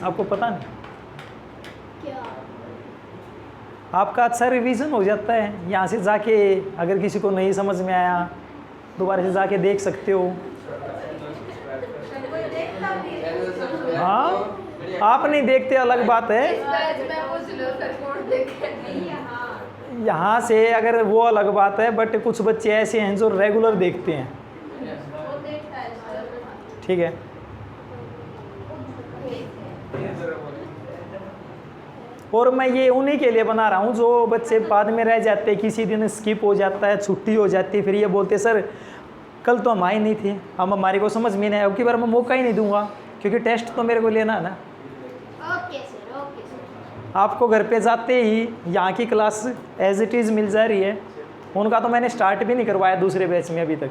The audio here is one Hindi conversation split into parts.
आपको पता नहीं, क्या? आपका अच्छा रिवीजन हो जाता है। यहाँ से जाके अगर किसी को नहीं समझ में आया दोबारा से जाके देख सकते हो। हाँ, आप नहीं देखते अलग बात है, यहाँ से अगर वो अलग बात है, बट कुछ बच्चे ऐसे हैं जो रेगुलर देखते हैं। ठीक है, और मैं ये उन्हीं के लिए बना रहा हूँ जो बच्चे बाद में रह जाते हैं, किसी दिन स्किप हो जाता है, छुट्टी हो जाती है, फिर ये बोलते सर कल तो हम आए नहीं थे, अब हमारे को समझ में नहीं आया, अब की बार मैं मौका ही नहीं दूंगा क्योंकि टेस्ट तो मेरे को लेना है ना। Okay sir, okay sir. आपको घर पे जाते ही यहाँ की क्लास एज इट इज़ मिल जा रही है। उनका तो मैंने स्टार्ट भी नहीं करवाया दूसरे बैच में अभी तक।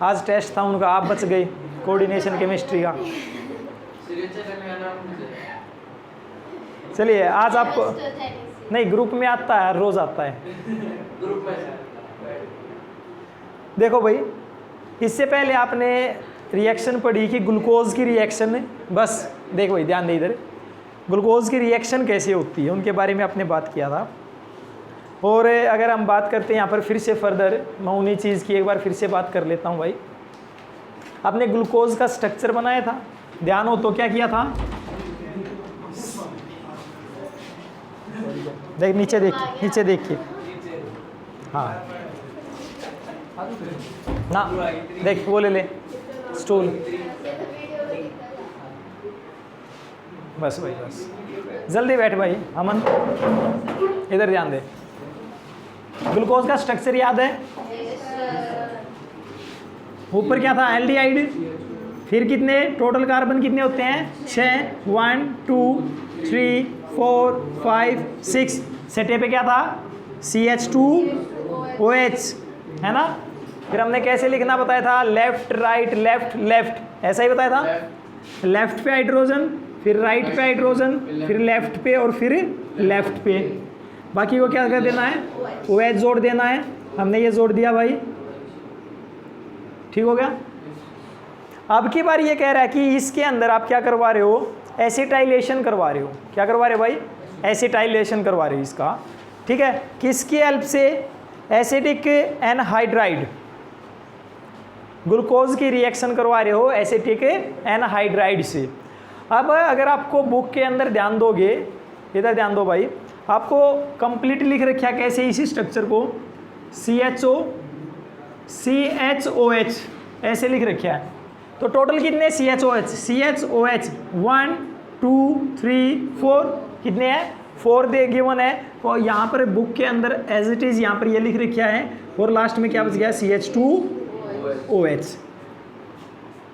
आज टेस्ट था उनका, आप बच गए कोऑर्डिनेशन केमिस्ट्री का। चलिए आज आपको नहीं, ग्रुप में आता है, रोज आता है देखो भाई, इससे पहले आपने रिएक्शन पढ़ी कि ग्लूकोज की रिएक्शन, बस देखो भाई ध्यान दे इधर, ग्लूकोज की रिएक्शन कैसे होती है उनके बारे में आपने बात किया था। और अगर हम बात करते हैं यहाँ पर फिर से फर्दर, मैं उन्हीं चीज़ की एक बार फिर से बात कर लेता हूँ भाई। आपने ग्लूकोज का स्ट्रक्चर बनाया था, ध्यान हो तो क्या किया था, देख नीचे देखिए, नीचे देखिए, हाँ ना, देख वो ले ले स्टूल, बस भाई बस, जल्दी बैठ भाई अमन, इधर ध्यान दे। ग्लूकोज का स्ट्रक्चर याद है, ऊपर क्या था एल्डिहाइड, फिर कितने टोटल कार्बन कितने होते हैं 6, 1 2 3 4 5 6, सेटे पे क्या था CH2OH है ना। फिर हमने कैसे लिखना बताया था, लेफ्ट राइट लेफ्ट लेफ्ट, ऐसा ही बताया था। लेफ्ट पे हाइड्रोजन, फिर राइट पे हाइड्रोजन, फिर लेफ्ट पे और फिर लेफ्ट पे, बाकी को क्या कर देना है OH जोड़ देना है। हमने ये जोड़ दिया भाई, ठीक हो गया। अब की बार ये कह रहा है कि इसके अंदर आप क्या करवा रहे हो, एसिटाइलेशन करवा रहे हो। क्या करवा रहे हो भाई, एसिटाइलेशन करवा रहे हो इसका, ठीक है। किसकी हेल्प से, एसिटिक एनहाइड्राइड, ग्लूकोज की रिएक्शन करवा रहे हो एसिटिक एनहाइड्राइड से। अब अगर आपको बुक के अंदर ध्यान दोगे, इधर ध्यान दो भाई, आपको कंप्लीट लिख रखा कैसे इसी स्ट्रक्चर को, CHOH ऐसे लिख रखा है। तो टोटल कितने CHOH 1 2 3 4 कितने हैं 4 दे गिवन है। और यहाँ पर बुक के अंदर एज इट इज़ यहाँ पर ये लिख रखा है, और लास्ट में क्या बच गया CH2OH।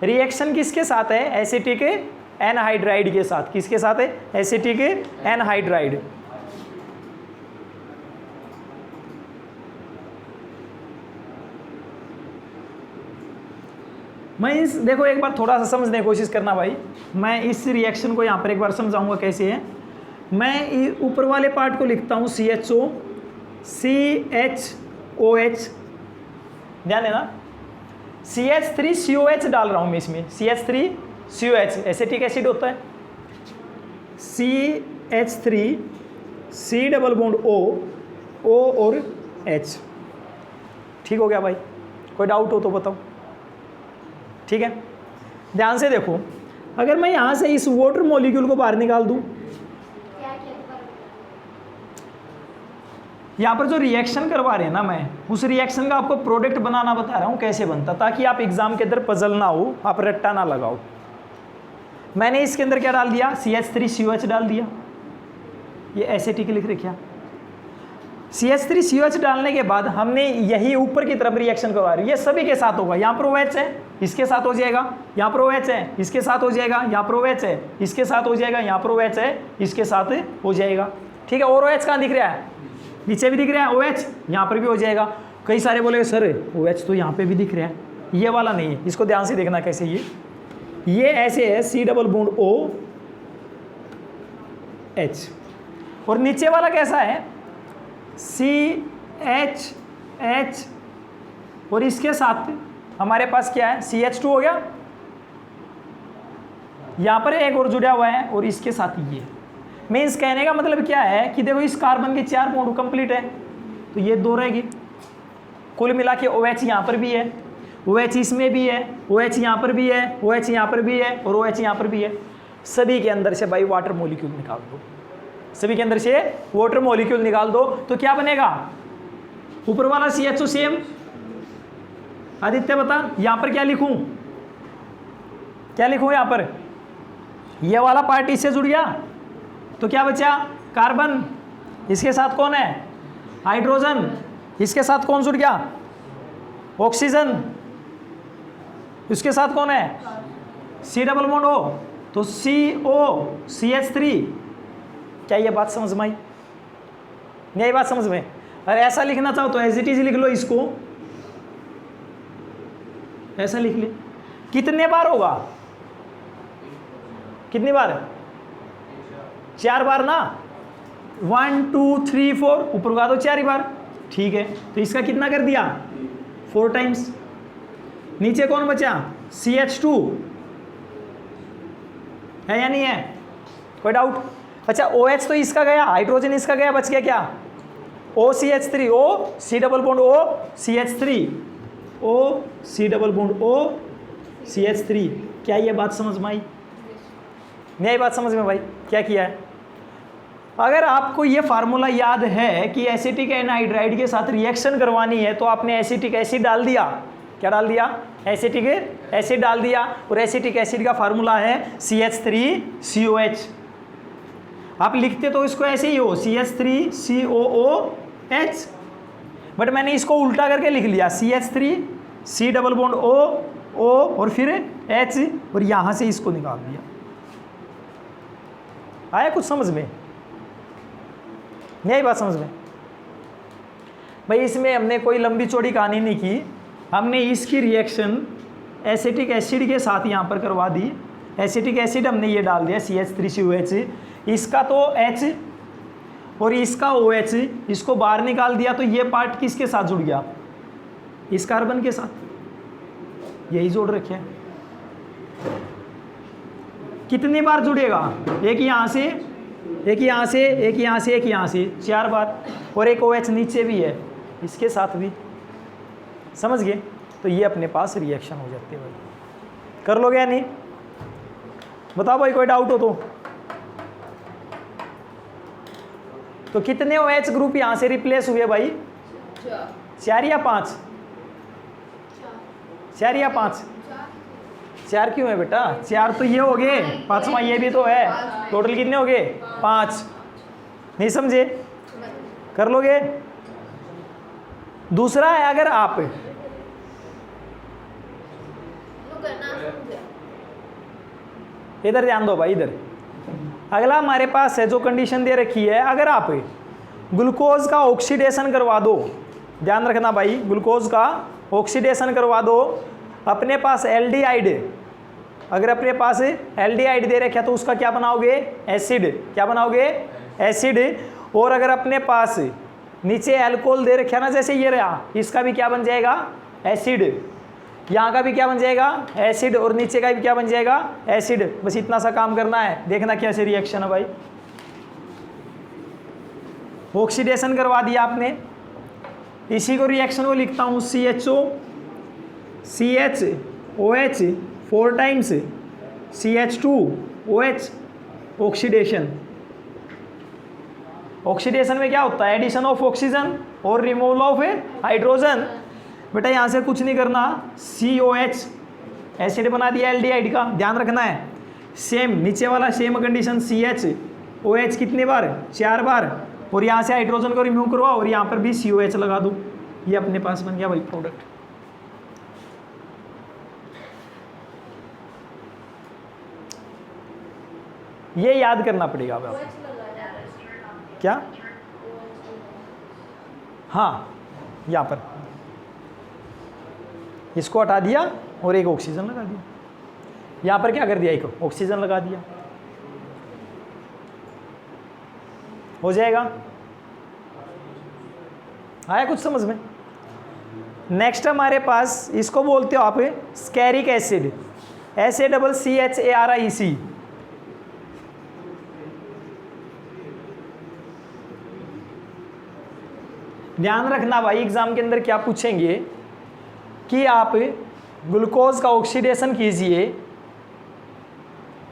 रिएक्शन किसके साथ है, एसिटिक एनहाइड्राइड के साथ। किसके साथ है, एसिटिक एनहाइड्राइड। मैं इस देखो एक बार थोड़ा सा समझने की कोशिश करना भाई, मैं इस रिएक्शन को यहाँ पर एक बार समझाऊंगा कैसे है। मैं ऊपर वाले पार्ट को लिखता हूँ CHOH, ध्यान देना, CH3COH डाल रहा हूँ मैं इसमें, CH3COH एसिटिक एसिड होता है, CH3 C double bond O और H। ठीक हो गया भाई, कोई डाउट हो तो बताओ, ठीक है। ध्यान से देखो, अगर मैं यहाँ से इस वाटर मॉलिक्यूल को बाहर निकाल दूँ, यहाँ पर जो रिएक्शन करवा रहे हैं ना, मैं उस रिएक्शन का आपको प्रोडक्ट बनाना बता रहा हूँ कैसे बनता, ताकि आप एग्जाम के अंदर पजल ना हो, आप रट्टा ना लगाओ। मैंने इसके अंदर क्या डाल दिया, CH3COH डाल दिया, ये एसिटिक लिख रखा। CH3COH डालने के बाद हमने यही ऊपर की तरफ रिएक्शन करवा रही है, ये सभी के साथ होगा। यहाँ पर OH है, इसके साथ हो जाएगा, यहाँ पर OH है, इसके साथ हो जाएगा, यहाँ पर OH है, इसके साथ हो जाएगा, यहाँ पर OH है, इसके साथ हो जाएगा, ठीक है। और OH कहाँ दिख रहा है, नीचे भी दिख रहा है OH, यहाँ पर भी हो जाएगा। कई सारे बोलेंगे सर OH तो यहाँ पे भी दिख रहा है, ये वाला नहीं है, इसको ध्यान से देखना कैसे। ये ऐसे है C डबल बॉन्ड OH, और नीचे वाला कैसा है CHH, और इसके साथ हमारे पास क्या है CH2 हो गया, यहाँ पर एक और जुड़ा हुआ है और इसके साथ ये। मीन्स कहने का मतलब क्या है कि देखो इस कार्बन के 4 बॉन्ड कंप्लीट है, तो ये 2 रहेगी। कुल मिला के OH यहाँ पर भी है, OH इसमें भी है, OH यहाँ पर भी है, OH यहाँ पर भी है और OH यहाँ पर भी है। सभी के अंदर से भाई वाटर मॉलिक्यूल निकाल दो, सभी के अंदर से वाटर मॉलिक्यूल निकाल दो, तो क्या बनेगा? ऊपर वाला CHO सेम। आदित्य बता यहाँ पर क्या लिखूं, क्या लिखूं यहाँ पर? ये वाला पार्ट इससे जुड़ गया तो क्या बचा? कार्बन। इसके साथ कौन है? हाइड्रोजन। इसके साथ कौन जुड़ गया? ऑक्सीजन। इसके साथ कौन है? C डबल बॉन्ड O, तो CO CH3। क्या ये बात समझ में आई? नहीं आई बात समझ में? अरे ऐसा लिखना चाहो तो एज इट इज लिख लो, इसको ऐसा लिख ले। कितने बार होगा? कितनी बार? 4 बार ना। 1 2 3 4 ऊपर उगा दो 4 ही बार, ठीक है। तो इसका कितना कर दिया? 4 टाइम्स। नीचे कौन बचा? CH2 है या नहीं है? कोई डाउट? अच्छा OH तो इसका गया, हाइड्रोजन इसका गया, बच गया क्या? OCH3, O C double bond O CH3, O C double bond O CH3। क्या ये बात समझ में आई? नहीं आई बात समझ में भाई? क्या किया है? अगर आपको ये फार्मूला याद है कि एसिटिक एनहाइड्राइड के साथ रिएक्शन करवानी है तो आपने एसिटिक एसिड डाल दिया। क्या डाल दिया? एसिटिक एसिड डाल दिया। और एसिटिक एसिड का फार्मूला है CH3COH। आप लिखते तो इसको ऐसे ही हो, CH3COOH, बट मैंने इसको उल्टा करके लिख लिया, CH3 C double bond O और फिर H, और यहाँ से इसको निकाल दिया। आया कुछ समझ में? नहीं आई बात समझ में? भाई इसमें हमने कोई लंबी चौड़ी कहानी नहीं की, हमने इसकी रिएक्शन एसिटिक एसिड के साथ यहाँ पर करवा दी। एसिटिक एसिड हमने ये डाल दिया CH3COH, इसका तो H और इसका OH, इसको बाहर निकाल दिया, तो ये पार्ट किसके साथ जुड़ गया? इस कार्बन के साथ। यही जोड़ रखे हैं। कितनी बार जुड़ेगा? एक यहाँ से, एक यहाँ से, एक यहाँ से, एक यहाँ से, 4 बार। और एक OH नीचे भी है, इसके साथ भी। समझ गए? तो ये अपने पास रिएक्शन हो जाती है भाई। कर लोगे या नहीं? बताओ भाई, कोई डाउट हो तो कितने OH ग्रुप यहाँ से रिप्लेस हुए भाई? 4 या 5? 4 या 5? 4 क्यों है बेटा? 4 तो ये हो गए, 5वां ये भी तो है। टोटल कितने हो गए? 5। नहीं समझे? कर लोगे? दूसरा है, अगर आप इधर ध्यान दो भाई, इधर अगला हमारे पास है जो कंडीशन दे रखी है, अगर आप ग्लूकोज का ऑक्सीडेशन करवा दो, ध्यान रखना भाई, ग्लूकोज का ऑक्सीडेशन करवा दो, अपने पास एल्डिहाइड, अगर अपने पास एल्डिहाइड दे रखा तो उसका क्या बनाओगे? एसिड। क्या बनाओगे? एसिड। और अगर अपने पास नीचे अल्कोहल दे रखा ना, जैसे ये रहा, इसका भी क्या बन जाएगा? एसिड। यहाँ का भी क्या बन जाएगा? एसिड। और नीचे का भी क्या बन जाएगा? एसिड। बस इतना सा काम करना है, देखना कैसे रिएक्शन है भाई। ऑक्सीडेशन करवा दिया आपने, इसी को रिएक्शन को लिखता हूँ CHO CHOH 4 times CH2OH oxidation. Oxidation में क्या होता है? एडिशन ऑफ ऑक्सीजन और रिमूवल ऑफ हाइड्रोजन। बेटा यहाँ से कुछ नहीं करना, COH एसिड बना दिया एल्डिहाइड का, ध्यान रखना है। सेम नीचे वाला सेम कंडीशन, CHOH कितनी बार? 4 बार। और यहाँ से हाइड्रोजन को रिमूव करवाओ और यहाँ पर भी COH लगा दो। ये अपने पास बन गया भाई प्रोडक्ट। ये याद करना पड़ेगा अब आपको। क्या? हाँ, यहाँ पर इसको हटा दिया और एक ऑक्सीजन लगा दिया। यहाँ पर क्या कर दिया? एक ऑक्सीजन लगा दिया, हो जाएगा। आया कुछ समझ में? नेक्स्ट हमारे पास इसको बोलते हो आप स्कैरिक एसिड, SACCHARIC। ध्यान रखना भाई, एग्जाम के अंदर क्या पूछेंगे कि आप ग्लूकोज का ऑक्सीडेशन कीजिए,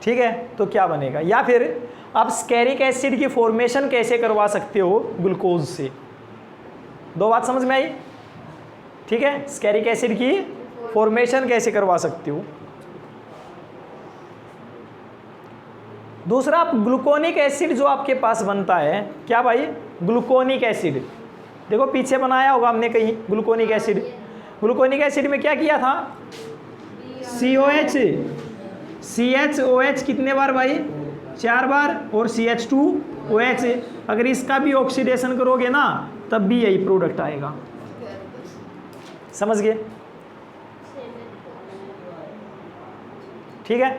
ठीक है, तो क्या बनेगा, या फिर आप स्टेरिक एसिड की फॉर्मेशन कैसे करवा सकते हो ग्लूकोज से। दो बात समझ में आई, ठीक है, स्टेरिक एसिड की फॉर्मेशन कैसे करवा सकते हो। दूसरा, आप ग्लूकोनिक एसिड जो आपके पास बनता है, क्या भाई, ग्लूकोनिक एसिड, देखो पीछे बनाया होगा हमने कहीं ग्लूकोनिक एसिड। ग्लूकोनिक एसिड में क्या किया था, COH, CHOH कितने बार भाई, 4 बार, और CH2OH। अगर इसका भी ऑक्सीडेशन करोगे ना तब भी यही प्रोडक्ट आएगा, समझ गए, ठीक है।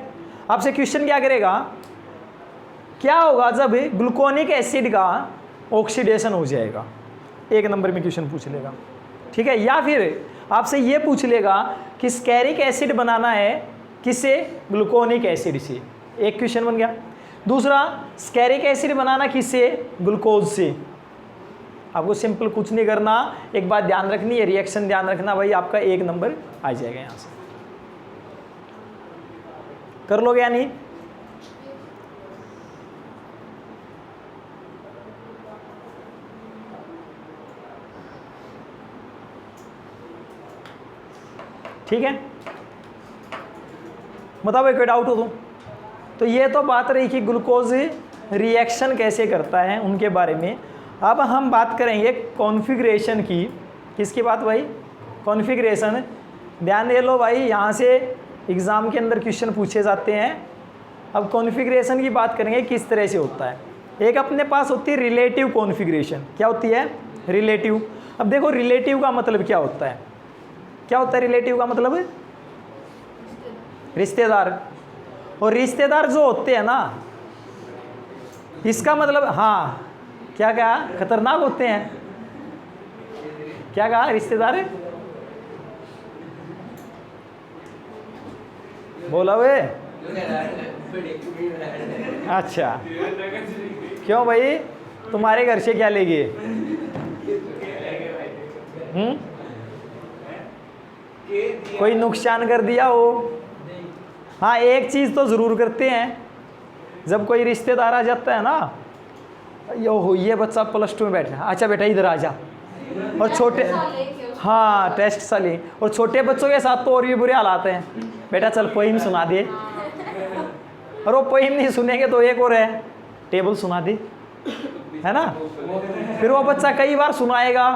आपसे क्वेश्चन क्या करेगा, क्या होगा जब ग्लूकोनिक एसिड का ऑक्सीडेशन हो जाएगा, 1 नंबर में क्वेश्चन पूछ लेगा, ठीक है। या फिर आपसे ये पूछ लेगा कि स्टेरिक एसिड बनाना है किससे, ग्लूकोनिक एसिड से, एक क्वेश्चन बन गया। दूसरा, स्टेरिक एसिड बनाना किससे, ग्लूकोज से। आपको सिंपल कुछ नहीं करना, एक बात ध्यान रखनी है, रिएक्शन ध्यान रखना भाई, आपका 1 नंबर आ जाएगा यहाँ से। कर लोगे या नहीं, ठीक है, बताओ कोई डाउट हो तो ये तो बात रही कि ग्लूकोज रिएक्शन कैसे करता है उनके बारे में। अब हम बात करेंगे कॉन्फ़िगरेशन की, किसकी बात भाई, कॉन्फ़िगरेशन। ध्यान दे लो भाई, यहाँ से एग्ज़ाम के अंदर क्वेश्चन पूछे जाते हैं। अब कॉन्फ़िगरेशन की बात करेंगे किस तरह से होता है। एक अपने पास होती है रिलेटिव कॉन्फ़िगरेशन, क्या होती है, रिलेटिव। अब देखो रिलेटिव का मतलब क्या होता है, क्या होता है रिलेटिव का मतलब, रिश्तेदार। और रिश्तेदार जो होते हैं ना, इसका मतलब, हाँ क्या कहा, खतरनाक होते हैं, क्या कहा, रिश्तेदार, बोला वे, अच्छा क्यों भाई, तुम्हारे घर से क्या ले गए, कोई नुकसान कर दिया हो। हाँ एक चीज़ तो ज़रूर करते हैं, जब कोई रिश्तेदार आ जाता है ना, ये बच्चा +2 में बैठा है, अच्छा बेटा इधर आ जा, और छोटे, हाँ टेस्ट साली, और छोटे बच्चों के साथ तो और भी बुरे हालात हैं, बेटा चल पोइम सुना दे, और वो पोइम नहीं सुनेंगे तो एक और है, टेबल सुना दे, है ना। फिर वो बच्चा कई बार सुनाएगा,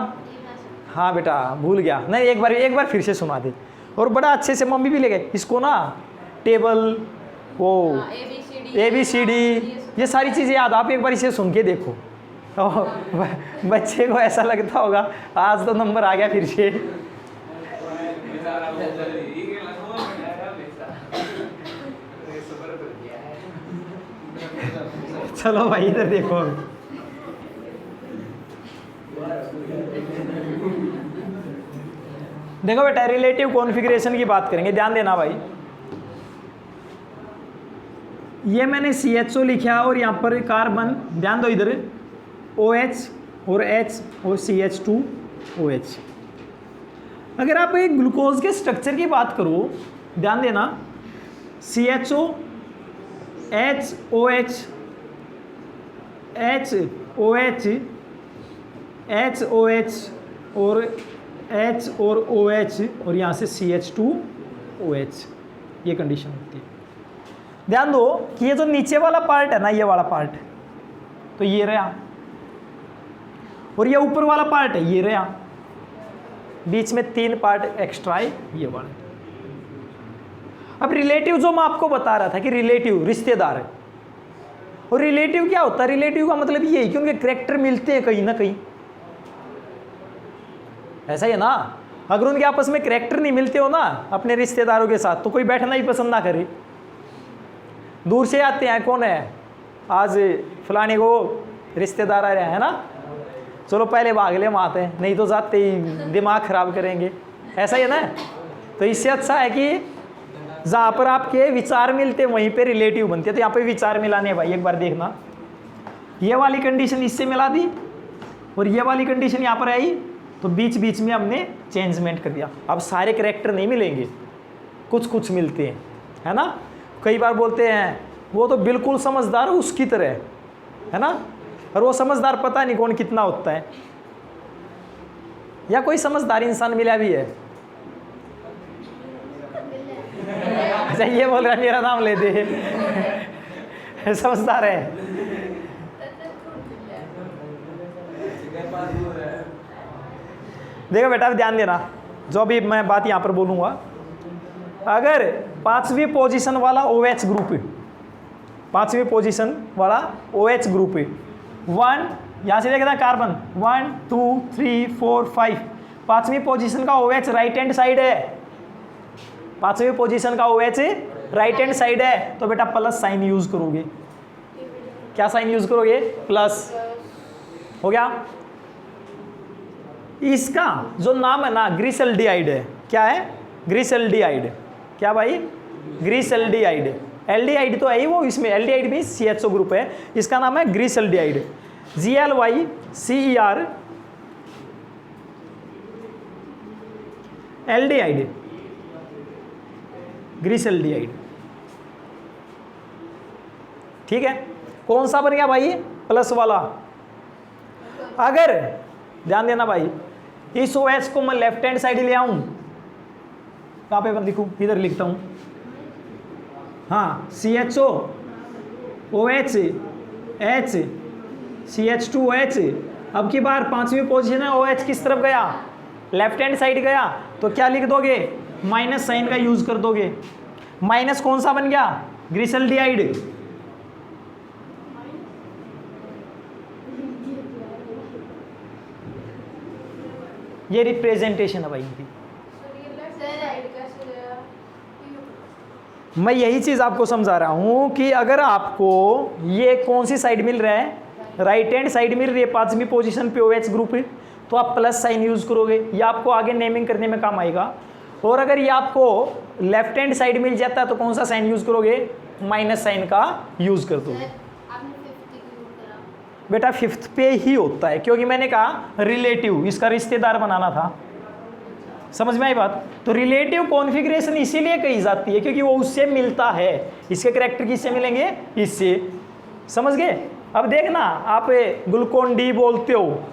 हाँ बेटा भूल गया, नहीं एक बार फिर से सुना दे, और बड़ा अच्छे से मम्मी भी ले गए इसको ना, टेबल, वो ABCD, ये सारी चीज़ें याद, आप एक बार इसे सुन के देखो, बच्चे को ऐसा लगता होगा आज तो नंबर आ गया फिर से। चलो भाई इधर देखो, देखो बेटा रिलेटिव कॉन्फ़िगरेशन की बात करेंगे, ध्यान देना भाई। ये मैंने CHO लिखा और यहाँ पर कार्बन, ध्यान दो इधर, OH और H और CH2OH। अगर आप एक ग्लूकोज के स्ट्रक्चर की बात करो, ध्यान देना, CHO, HOH, HOH, HOH और H और OH, और यहाँ से CH2OH, ये कंडीशन होती है। ध्यान दो कि ये जो नीचे वाला पार्ट है ना, ये वाला पार्ट, तो ये रहा, और ये ऊपर वाला पार्ट है, ये रहा, बीच में 3 पार्ट एक्स्ट्रा है, ये वाला। अब रिलेटिव जो मैं आपको बता रहा था कि रिलेटिव रिश्तेदार है, और रिलेटिव क्या होता है, रिलेटिव का मतलब ये है कि उनके कैरेक्टर मिलते हैं कहीं ना कहीं, ऐसा ही है ना। अगर उनके आपस में कैरेक्टर नहीं मिलते हो ना अपने रिश्तेदारों के साथ, तो कोई बैठना ही पसंद ना करे, दूर से आते हैं, कौन है आज फलाने को रिश्तेदार आ रहे हैं ना, चलो पहले भाग ले, हम आते हैं, नहीं तो जाते ही दिमाग खराब करेंगे, ऐसा ही है ना। तो इससे अच्छा है कि जहाँ पर आपके विचार मिलते हैं वहीं पे रिलेटिव बनते हैं। तो यहाँ पे विचार मिलाने भाई, एक बार देखना, ये वाली कंडीशन इससे मिला दी, और ये वाली कंडीशन यहाँ पर आई, तो बीच बीच में हमने चेंजमेंट कर दिया। अब सारे कैरेक्टर नहीं मिलेंगे, कुछ कुछ मिलते हैं, है ना। कई बार बोलते हैं वो तो बिल्कुल समझदार उसकी तरह, है ना, और वो समझदार पता नहीं कौन कितना होता है। या कोई समझदार इंसान मिला भी है? अच्छा, ये बोल रहा है मेरा नाम ले दे समझदार है। देखो बेटा, ध्यान देना, जो भी मैं बात यहाँ पर बोलूँगा, अगर 5वीं पोजीशन वाला OH ग्रुप, 5वीं पोजीशन वाला OH ग्रुप 1, यहाँ से देखना कार्बन 1 2 3 4 5, 5वीं पोजीशन का OH राइट हैंड साइड है, 5वीं पोजीशन का OH राइट हैंड साइड है, तो बेटा प्लस साइन यूज करोगे। क्या साइन यूज करोगे? प्लस। हो गया। इसका जो नाम है ना, ग्रीसेल्डिहाइड है। क्या है? ग्रीसेल्डिहाइड। क्या भाई? ग्रीसेल्डिहाइड। एल्डिहाइड तो है ही वो, इसमें एल्डिहाइड भी CHO ग्रुप है, इसका नाम है ग्रीसेल्डिहाइड। GLYCER aldehyde, ग्रीसेल्डिहाइड। ठीक है, कौन सा बन गया भाई? प्लस वाला। अगर ध्यान देना भाई, इस OH को मैं लेफ्ट हैंड साइड ले आऊं, कहां पे लिखूं? इधर लिखता हूं, हाँ, CHO OH H CH2OH। अब की बार 5वीं पोजीशन है, OH किस तरफ गया? लेफ्ट हैंड साइड गया, तो क्या लिख दोगे? माइनस साइन का यूज कर दोगे। माइनस कौन सा बन गया? ग्रीसेल्डिहाइड। ये रिप्रेजेंटेशन है भाई इनकी। मैं यही चीज आपको समझा रहा हूं कि अगर आपको ये कौन सी साइड मिल रहा है, राइट हैंड साइड मिल रही है 5वीं पोजीशन पे OH ग्रुप है, तो आप प्लस साइन यूज करोगे, ये आपको आगे नेमिंग करने में काम आएगा। और अगर ये आपको लेफ्ट हैंड साइड मिल जाता है तो कौन सा साइन यूज करोगे? माइनस साइन का यूज कर दोगे। बेटा 5th पे ही होता है, क्योंकि मैंने कहा रिलेटिव, इसका रिश्तेदार बनाना था। समझ में आई बात? तो रिलेटिव कॉन्फ़िगरेशन इसीलिए कही जाती है क्योंकि वो उससे मिलता है। इसके कैरेक्टर किससे मिलेंगे? इससे। समझ गए? अब देखना, आप ग्लूकोन डी बोलते हो,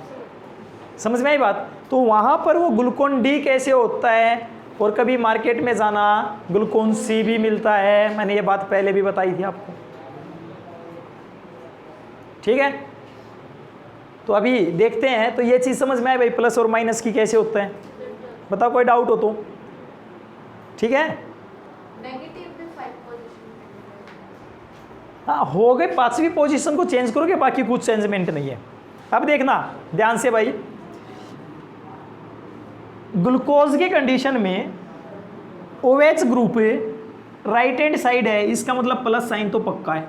समझ में आई बात? तो वहां पर वो ग्लूकोन डी कैसे होता है, और कभी मार्केट में जाना ग्लूकोन सी भी मिलता है, मैंने ये बात पहले भी बताई थी आपको। ठीक है, तो अभी देखते हैं, तो ये चीज़ समझ में आए भाई, प्लस और माइनस की कैसे होता है? बताओ, कोई डाउट हो तो। ठीक है, हाँ, हो गए। 5वीं पोजीशन को चेंज करोगे, बाकी कुछ चेंजमेंट नहीं है। अब देखना ध्यान से भाई, ग्लूकोज के कंडीशन में OH group right hand side है, इसका मतलब प्लस साइन तो पक्का है,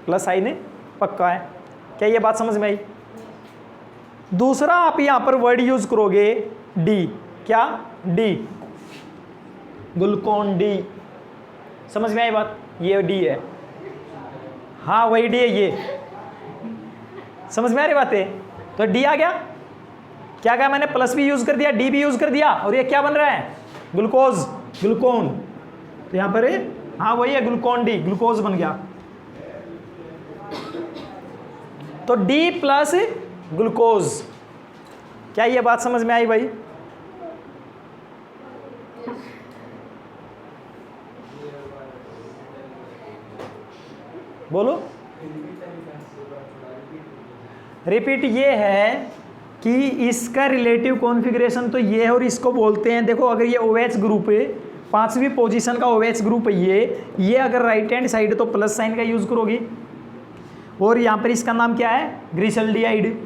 प्लस साइन पक्का है। क्या ये बात समझ में आई? दूसरा, आप यहां पर वर्ड यूज करोगे डी। क्या? D, glucon D. समझ में आई बात? ये डी है, हाँ वही डी है ये। समझ में आ रही बात है? तो डी आ गया। क्या कहा मैंने? प्लस भी यूज कर दिया, डी भी यूज कर दिया, और ये क्या बन रहा है? ग्लूकोज, ग्लूकोन। तो यहां पर हाँ वही है, ग्लूकोन डी, ग्लूकोज बन गया। तो डी प्लस ग्लूकोज। क्या ये बात समझ में आई भाई? बोलो। रिपीट ये है कि इसका रिलेटिव कॉन्फ़िगरेशन तो ये है, और इसको बोलते हैं, देखो अगर ये OH ग्रुप है, 5वीं पोजीशन का OH ग्रुप है ये अगर राइट हैंड साइड तो प्लस साइन का यूज करोगी, और यहाँ पर इसका नाम क्या है? ग्रीसेल्डिहाइड।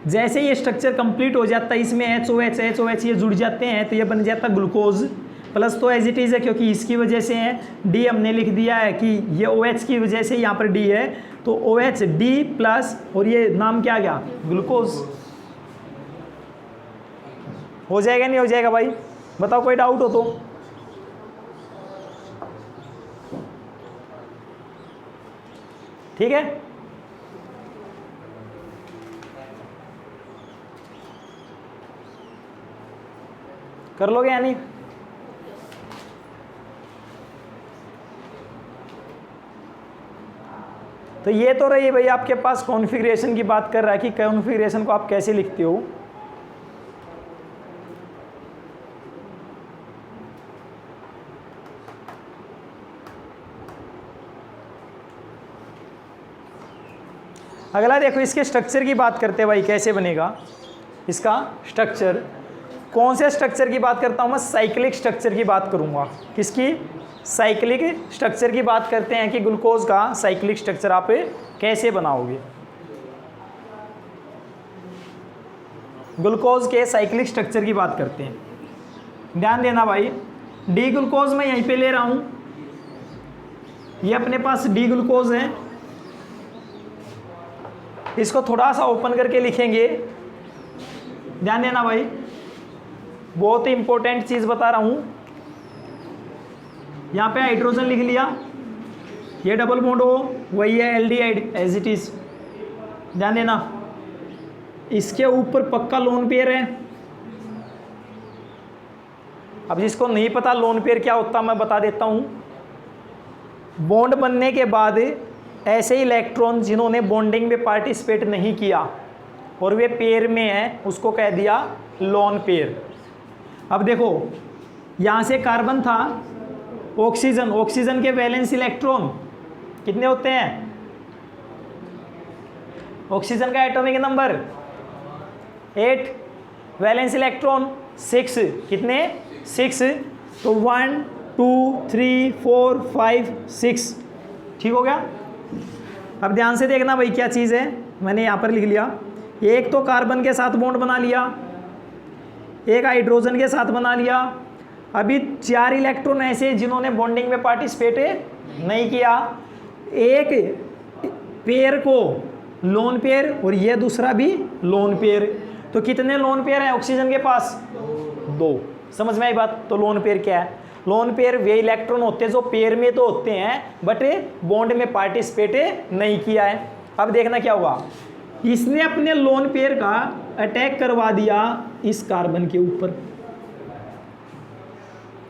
जैसे ये स्ट्रक्चर कंप्लीट हो जाता है, इसमें HOH ये जुड़ जाते हैं, तो ये बन जाता है ग्लूकोज। प्लस तो एज इट इज़ है क्योंकि इसकी वजह से है, डी हमने लिख दिया है कि ये OH की वजह से यहाँ पर डी है, तो OH डी प्लस, और ये नाम क्या आ गया? ग्लूकोज। हो जाएगा नहीं हो जाएगा भाई? बताओ, कोई डाउट हो तो। ठीक है, कर लोगे या नहीं? तो ये तो रही भाई आपके पास कॉन्फ़िगरेशन की बात कर रहा है कि कॉन्फ़िगरेशन को आप कैसे लिखते हो। अगला देखो, इसके स्ट्रक्चर की बात करते हैं भाई, कैसे बनेगा इसका स्ट्रक्चर। कौन से स्ट्रक्चर की बात करता हूँ मैं? साइक्लिक स्ट्रक्चर की बात करूँगा। किसकी? साइक्लिक स्ट्रक्चर की बात करते हैं कि ग्लूकोज का साइक्लिक स्ट्रक्चर आप कैसे बनाओगे। ग्लूकोज के साइक्लिक स्ट्रक्चर की बात करते हैं। ध्यान देना भाई, डी ग्लूकोज मैं यहीं पे ले रहा हूँ, ये अपने पास डी ग्लूकोज है। इसको थोड़ा सा ओपन करके लिखेंगे। ध्यान देना भाई, बहुत ही इंपॉर्टेंट चीज़ बता रहा हूँ। यहाँ पे हाइड्रोजन लिख लिया, ये डबल बॉन्ड हो, वही है एल्डिहाइड एज इट इज। ध्यान देना, इसके ऊपर पक्का लोन पेयर है। अब जिसको नहीं पता लोन पेयर क्या होता मैं बता देता हूँ। बॉन्ड बनने के बाद ऐसे इलेक्ट्रॉन जिन्होंने बॉन्डिंग में पार्टिसिपेट नहीं किया और वे पेयर में है, उसको कह दिया लोन पेयर। अब देखो, यहाँ से कार्बन था, ऑक्सीजन, ऑक्सीजन के वैलेंस इलेक्ट्रॉन कितने होते हैं? ऑक्सीजन का एटॉमिक नंबर 8, वैलेंस इलेक्ट्रॉन 6, कितने? 6। तो 1 2 3 4 5 6, ठीक हो गया। अब ध्यान से देखना भाई क्या चीज़ है, मैंने यहाँ पर लिख लिया। एक तो कार्बन के साथ बॉन्ड बना लिया, एक हाइड्रोजन के साथ बना लिया। अभी 4 इलेक्ट्रॉन ऐसे जिन्होंने बॉन्डिंग में पार्टिसिपेट नहीं किया। एक पेयर को लोन पेयर और ये दूसरा भी लोन पेयर। तो कितने लोन पेयर हैं ऑक्सीजन के पास? 2। समझ में आई बात? तो लोन पेयर क्या है? लोन पेयर वे इलेक्ट्रॉन होते हैं जो पेयर में तो होते हैं बट बॉन्ड में पार्टिसिपेट नहीं किया है। अब देखना क्या हुआ, इसने अपने लोन पेयर का अटैक करवा दिया इस कार्बन के ऊपर,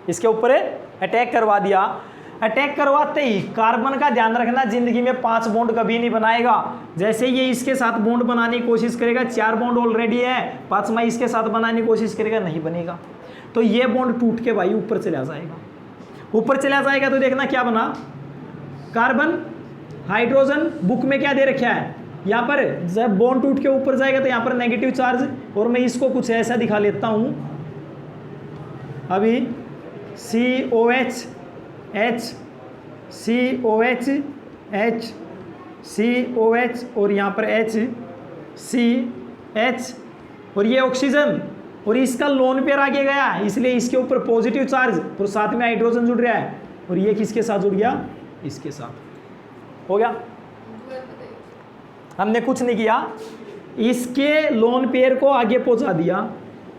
इसके ऊपर अटैक करवा दिया। अटैक करवाते ही कार्बन का ध्यान रखना, जिंदगी में 5 बॉन्ड कभी नहीं बनाएगा। जैसे ये इसके साथ बॉन्ड बनाने की कोशिश करेगा, 4 बॉन्ड ऑलरेडी है, 5वां इसके साथ बनाने की कोशिश करेगा, नहीं बनेगा। तो ये बॉन्ड टूट के भाई ऊपर चला जाएगा। ऊपर चला जाएगा तो देखना क्या बना, कार्बन हाइड्रोजन। बुक में क्या दे रखा है यहाँ पर, जब बॉन्ड टूट के ऊपर जाएगा तो यहाँ पर नेगेटिव चार्ज। और मैं इसको कुछ ऐसा दिखा लेता हूँ अभी, COH H COH H COH और यहाँ पर H CH और ये ऑक्सीजन और इसका लोन पेयर आगे गया, इसलिए इसके ऊपर पॉजिटिव चार्ज और साथ में हाइड्रोजन जुड़ रहा है। और ये किसके साथ जुड़ गया? इसके साथ। हो गया, हमने कुछ नहीं किया, इसके लोन पेयर को आगे पहुंचा दिया।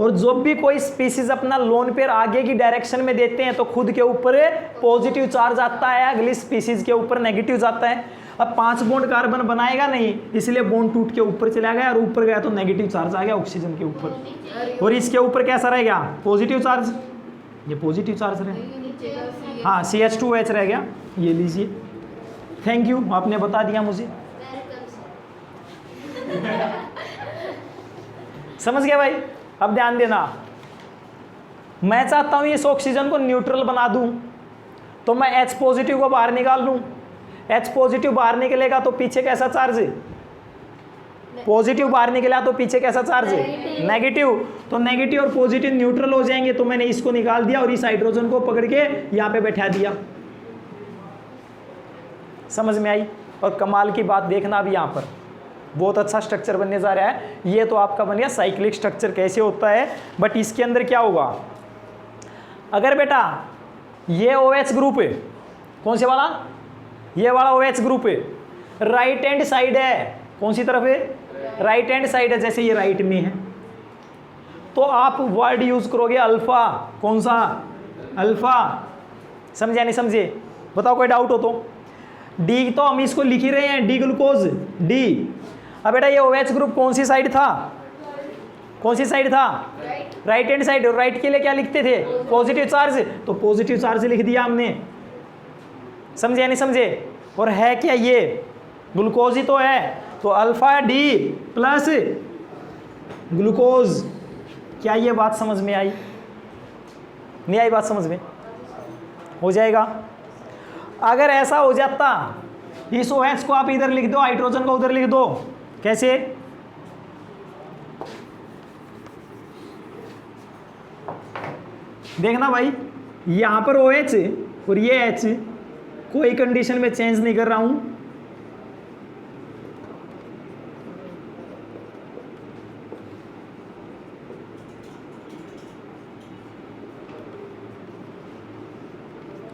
और जब भी कोई स्पीसीज अपना लोन पेयर आगे की डायरेक्शन में देते हैं तो खुद के ऊपर पॉजिटिव चार्ज आता है, अगली स्पीसीज के ऊपर नेगेटिव जाता है। अब 5 बॉन्ड कार्बन बनाएगा नहीं, इसलिए बॉन्ड टूट के ऊपर चला गया और ऊपर गया तो नेगेटिव चार्ज आ गया ऑक्सीजन के ऊपर। और इसके ऊपर कैसा रह गया? पॉजिटिव चार्ज, ये पॉजिटिव चार्ज रहे, हाँ CH2OH रह गया। ये लीजिए, थैंक यू, आपने बता दिया मुझे। समझ गया भाई? अब ध्यान देना, मैं चाहता हूं इस ऑक्सीजन को न्यूट्रल बना दूं, तो मैं H पॉजिटिव को बाहर निकाल लूं। H पॉजिटिव बाहर निकलेगा तो पीछे कैसा चार्ज है? पॉजिटिव बाहर निकला तो पीछे कैसा चार्ज है? नेगेटिव। तो नेगेटिव और पॉजिटिव न्यूट्रल हो जाएंगे। तो मैंने इसको निकाल दिया और इस हाइड्रोजन को पकड़ के यहाँ पे बैठा दिया। समझ में आई? और कमाल की बात देखना, अभी यहाँ पर बहुत अच्छा स्ट्रक्चर बनने जा रहा है। ये तो आपका बन गया साइक्लिक स्ट्रक्चर कैसे होता है। बट इसके अंदर क्या होगा, अगर बेटा ये OH ग्रुप है, कौन से वाला? ये वाला OH ग्रुप है, राइट हैंड साइड है, कौन सी तरफ है? राइट हैंड साइड है, जैसे ये राइट में है, तो आप वर्ड यूज करोगे अल्फा। कौन सा? अल्फा। समझे नहीं समझे? बताओ कोई डाउट हो तो। डी तो हम इसको लिख ही रहे हैं, डी ग्लूकोज, डी। अब बेटा ये OH ग्रुप कौन सी साइड था? कौन सी साइड था? राइट। Right hand side. और राइट के लिए क्या लिखते थे? Positive charge. तो पॉजिटिव चार्ज लिख दिया हमने। समझे या नहीं समझे? और है क्या ये? ग्लूकोज ही तो है। तो अल्फा डी प्लस ग्लूकोज। क्या ये बात समझ में आई? नहीं आई बात समझ में? हो जाएगा। अगर ऐसा हो जाता, इस OH को आप इधर लिख दो, हाइड्रोजन को उधर लिख दो। कैसे? देखना भाई, यहां पर OH और ये H, कोई कंडीशन में चेंज नहीं कर रहा हूं।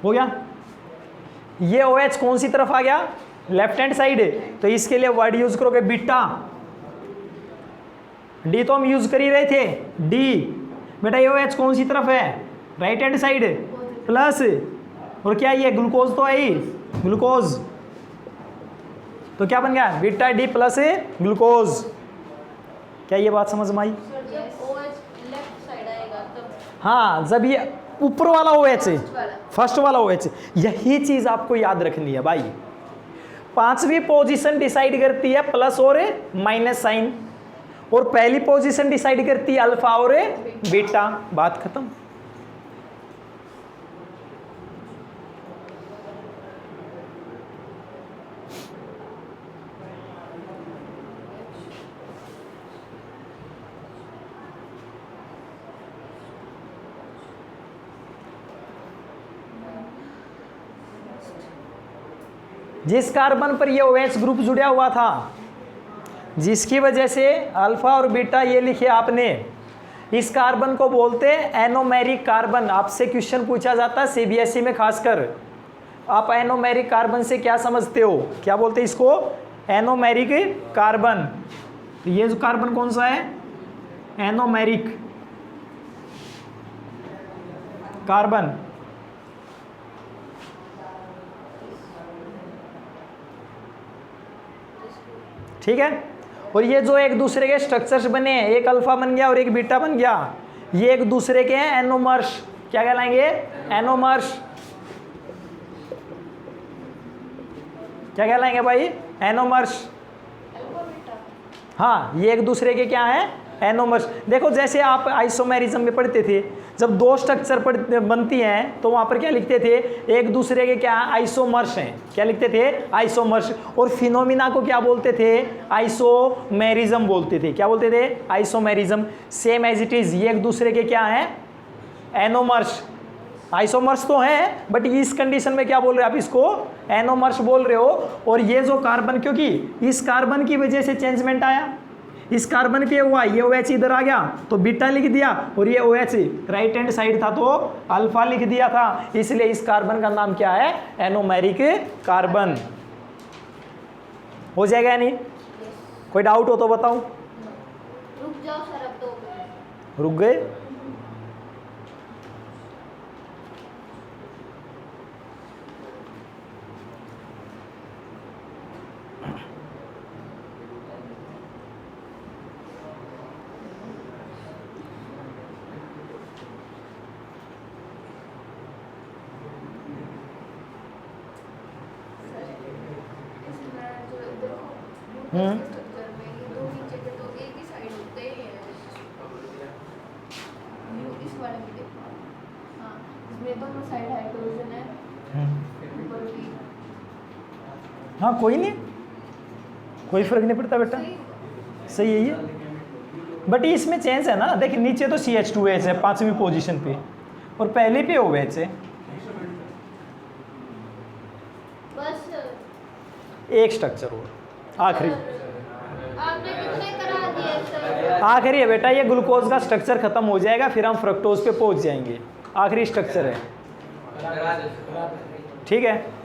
हो गया? ये OH कौन सी तरफ आ गया? Left hand side. तो इसके लिए वर्ड यूज करोगे बीटा। डी तो हम यूज कर ही रहे थे, डी। बेटा ये OH कौन सी तरफ है? राइट हैंड साइड प्लस, और क्या ये ग्लूकोज तो है ही, ग्लूकोज। तो क्या बन गया? Beta D plus glucose. क्या ये बात समझ में आई? जब OH लेफ्ट साइड आएगा तब। हाँ, जब ये ऊपर वाला OH, फर्स्ट वाला OH, यही चीज आपको याद रखनी है भाई। पांचवी पोजीशन डिसाइड करती है प्लस और माइनस साइन, और पहली पोजीशन डिसाइड करती है अल्फा और बीटा। बात खत्म। जिस कार्बन पर ये OH ग्रुप जुड़ा हुआ था, जिसकी वजह से अल्फा और बीटा ये लिखे आपने, इस कार्बन को बोलते हैं एनोमेरिक कार्बन। आपसे क्वेश्चन पूछा जाता है CBSE में खासकर, आप एनोमेरिक कार्बन से क्या समझते हो? क्या बोलते हैं इसको? Anomeric carbon. तो ये जो कार्बन कौन सा है? Anomeric carbon. ठीक है? और ये जो एक दूसरे के स्ट्रक्चर्स बने, एक अल्फा बन गया और एक बीटा बन गया, ये एक दूसरे के हैं एनोमर्स। क्या कहलाएंगे? एनोमर्स। क्या कहलाएंगे भाई? एनोमर्स। हाँ, ये एक दूसरे के क्या है? एनोमर्स। देखो जैसे आप आइसोमेरिज्म में पढ़ते थे, जब दो स्ट्रक्चर बनती हैं तो वहां पर क्या लिखते थे? एक दूसरे के क्या? आइसोमर्स हैं। क्या लिखते थे? आइसोमर्स। और फिनोमिना को क्या बोलते थे? आइसोमेरिज्म बोलते थे। क्या बोलते थे? Isomerism. Same as it is, ये एक दूसरे के क्या है? एनोमर्स। आइसोमर्स तो हैं, बट इस कंडीशन में क्या बोल रहे हो आप? इसको एनोमर्स बोल रहे हो। और ये जो कार्बन, क्योंकि इस कार्बन की वजह से चेंजमेंट आया, इस कार्बन पे हुआ, ये OH इधर आ गया तो बीटा लिख दिया, और ये OH राइट हैंड साइड था तो अल्फा लिख दिया था। इसलिए इस कार्बन का नाम क्या है? Anomeric carbon. हो जाएगा या नहीं? कोई डाउट हो तो बताओ। रुक जाओ सर, अब 2 मिनट। रुक गए? हाँ, कोई नहीं, कोई फर्क नहीं पड़ता बेटा, सही है ये। बट इसमें चेंज है ना, देखिए नीचे तो CH2H है 5वीं पोजीशन पे, और पहले पे OH है। बस एक स्ट्रक्चर और आखिरी, आपने कितने करा दिए सर? आखिरी है बेटा। ये ग्लूकोज का स्ट्रक्चर खत्म हो जाएगा, फिर हम फ्रक्टोज पे पहुंच जाएंगे। आखिरी स्ट्रक्चर है, ठीक है?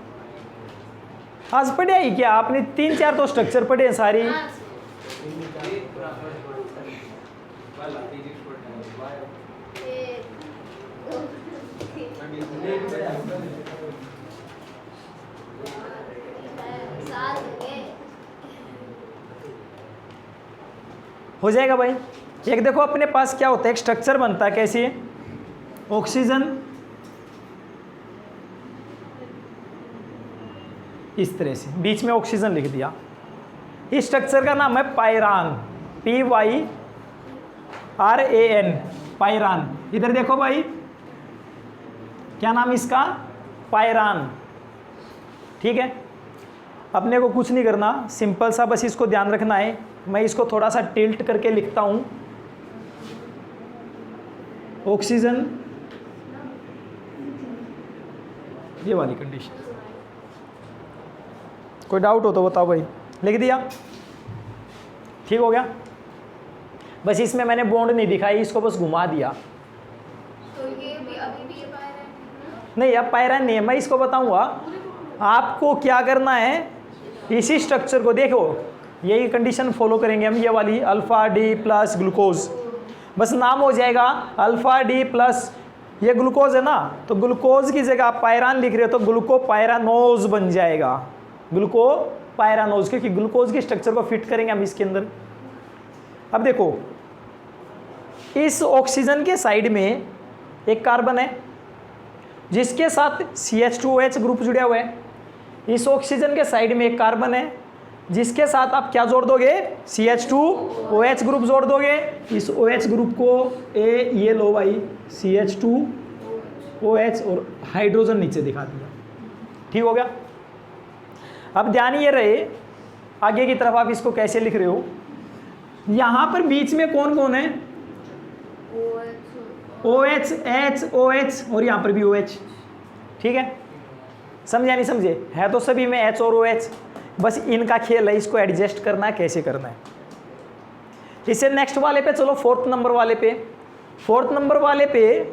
आज पढ़े ही क्या आपने? 3-4 तो स्ट्रक्चर पढ़े हैं सारी। हाँ, हो जाएगा भाई, एक देखो अपने पास क्या होता है, एक स्ट्रक्चर बनता है कैसे, ऑक्सीजन इस तरह से, बीच में ऑक्सीजन लिख दिया। इस स्ट्रक्चर का नाम है पायरान, PYRAN, पायरान। इधर देखो भाई, क्या नाम इसका, पायरान। ठीक है, अपने को कुछ नहीं करना, सिंपल सा बस इसको ध्यान रखना है। मैं इसको थोड़ा सा टिल्ट करके लिखता हूं, ऑक्सीजन, ये वाली कंडीशन। कोई डाउट हो तो बताओ भाई। लिख दिया, ठीक हो गया। बस इसमें मैंने बॉन्ड नहीं दिखाई, इसको बस घुमा दिया। तो ये भी अभी भी ये पायरान है? नहीं, अब पायरान नहीं है, मैं इसको बताऊंगा आपको क्या करना है। इसी स्ट्रक्चर को देखो, यही कंडीशन फॉलो करेंगे हम, ये वाली अल्फा डी प्लस ग्लूकोज, बस नाम हो जाएगा अल्फा डी प्लस, ये ग्लूकोज है ना, तो ग्लूकोज की जगह आप पायरान लिख रहे हो तो ग्लूकोपायरानोज बन जाएगा, ग्लूकोपायरानोज, क्योंकि ग्लूकोज के स्ट्रक्चर को फिट करेंगे हम इसके अंदर। अब देखो, इस ऑक्सीजन के साइड में एक कार्बन है जिसके साथ CH2OH ग्रुप जुड़ा हुआ है। इस ऑक्सीजन के साइड में एक कार्बन है जिसके साथ आप क्या जोड़ दोगे, CH2OH ग्रुप जोड़ दोगे। इस OH ग्रुप को ये लो भाई, CH2OH और हाइड्रोजन नीचे दिखा दिया। ठीक हो गया। अब ध्यान ये रहे, आगे की तरफ आप इसको कैसे लिख रहे हो। यहां पर बीच में कौन कौन है, OH, H, OH और यहां पर भी OH। ठीक है, समझे नहीं समझे, है तो सभी में H और OH, बस इनका खेल है, इसको एडजस्ट करना है, कैसे करना है। इससे नेक्स्ट वाले पे चलो, फोर्थ नंबर वाले पे। फोर्थ नंबर वाले पे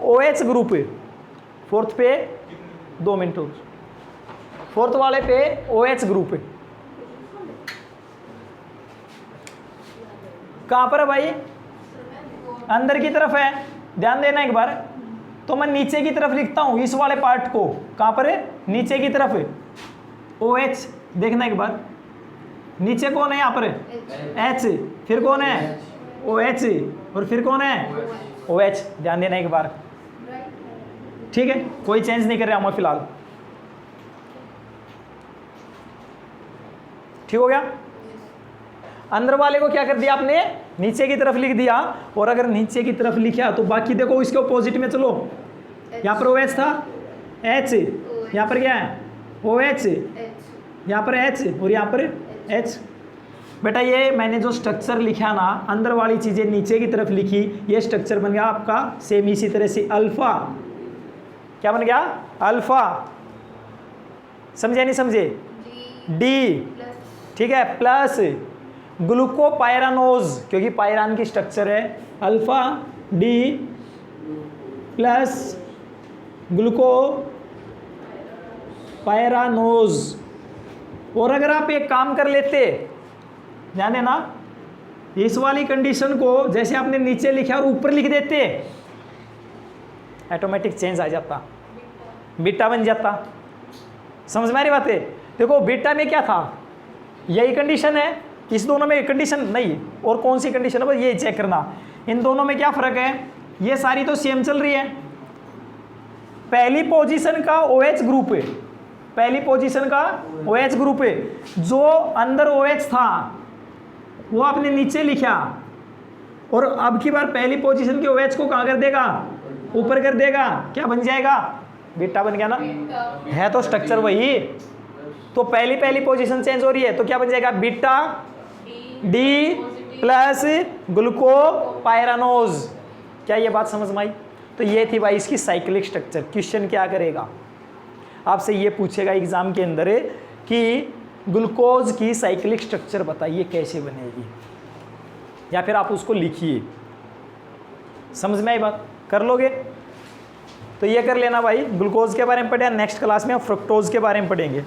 OH ग्रुप, फोर्थ पे 2 मिनट, फोर्थ वाले पे OH ग्रुप कहां पर है भाई, अंदर की तरफ है। ध्यान देना एक बार, तो मैं नीचे की तरफ लिखता हूं इस वाले पार्ट को, कहां पर है, नीचे की तरफ है OH। देखना एक बार, नीचे कौन है, यहां पर H, फिर कौन है OH और फिर कौन है OH। ध्यान देना एक बार, ठीक है, कोई चेंज नहीं कर रहा मैं फिलहाल। ठीक हो गया। अंदर वाले को क्या कर दिया आपने, नीचे की तरफ लिख दिया। और अगर नीचे की तरफ लिखा तो बाकी देखो इसके अपोजिट में चलो, यहाँ पर OH था, H, यहाँ पर क्या है OH, यहाँ पर H और यहाँ पर H। बेटा ये मैंने जो स्ट्रक्चर लिखा ना, अंदर वाली चीज़ें नीचे की तरफ लिखी, ये स्ट्रक्चर बन गया आपका सेम इसी तरह से अल्फा। क्या बन गया, अल्फा। समझे नहीं समझे, D, ठीक है, प्लस ग्लूकोपायरानोज, क्योंकि पायरान की स्ट्रक्चर है अल्फा D प्लस ग्लूकोपायरानोज। और अगर आप एक काम कर लेते, ध्यान देना, इस वाली कंडीशन को जैसे आपने नीचे लिखा और ऊपर लिख देते, ऑटोमेटिक चेंज आ जाता, बीटा बन जाता। समझ में आ रही बात है। देखो बीटा में क्या था, यही कंडीशन है, इस दोनों में कंडीशन नहीं, और कौन सी कंडीशन है बस ये चेक करना। इन दोनों में क्या फर्क है, ये सारी तो सेम चल रही है। पहली पोजीशन का OH ग्रुप है, पहली पोजीशन का OH ग्रुप है, जो अंदर OH था वो आपने नीचे लिखा, और अब की बार पहली पोजीशन के OH को कहाँ कर देगा, ऊपर कर देगा, क्या बन जाएगा, बीटा बन गया ना। है तो स्ट्रक्चर वही, तो पहली पोजीशन चेंज हो रही है तो क्या बन जाएगा, बीटा D प्लस ग्लूकोपायरानोज। क्या ये बात समझ में आई। तो ये थी भाई इसकी साइक्लिक स्ट्रक्चर। क्वेश्चन क्या करेगा, आपसे ये पूछेगा एग्जाम के अंदर कि ग्लूकोज की साइक्लिक स्ट्रक्चर बताइए कैसे बनेगी, या फिर आप उसको लिखिए। समझ में आई बात, कर लोगे तो ये कर लेना भाई। ग्लूकोज के बारे में पढ़े, नेक्स्ट क्लास में हम फ्रुक्टोज के बारे में पढ़ेंगे।